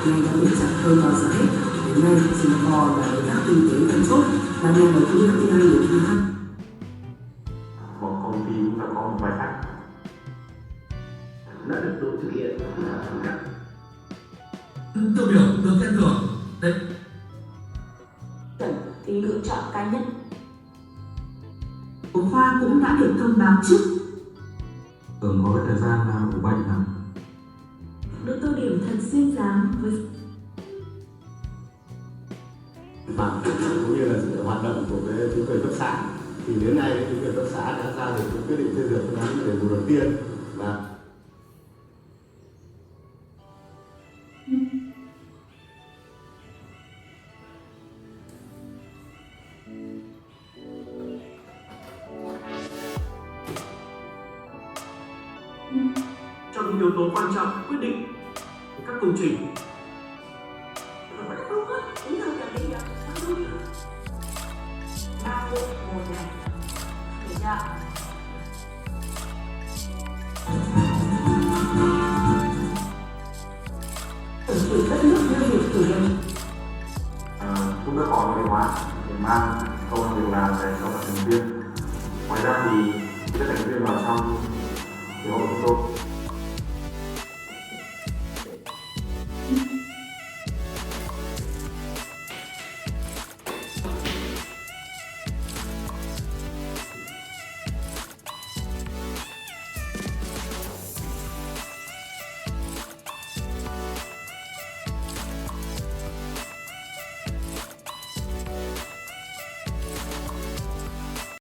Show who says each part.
Speaker 1: Ngay cả việc chặt hơn vào giá hết. Đến nay, Singapore là đối tác kinh tế then chốt và nhà đầu tư FDI nhiều thứ khác.
Speaker 2: Một công ty cũng đã có một vai khách đã được đội thực hiện là thành công.
Speaker 3: Tiêu biểu được khen thưởng đấy.
Speaker 4: Thì lựa chọn cá nhân
Speaker 1: Của Khoa cũng đã được thông báo trước.
Speaker 2: Thường có cái thời gian ủ bệnh nào
Speaker 4: được tô điểm thật duyên dáng với
Speaker 5: bản cũng như là sự hoạt động của cái chính quyền cấp xã, thì đến nay chính quyền cấp xã đã ra được quyết định phê duyệt phương án đền bù đầu tiên và
Speaker 3: Trong những yếu tố quan trọng quyết định các công trình.
Speaker 2: cũng đã có những kế hoạch để mang công an việc làm về cho các thành viên. Ngoài ra thì các thành viên vào trong thì hội chúng tôi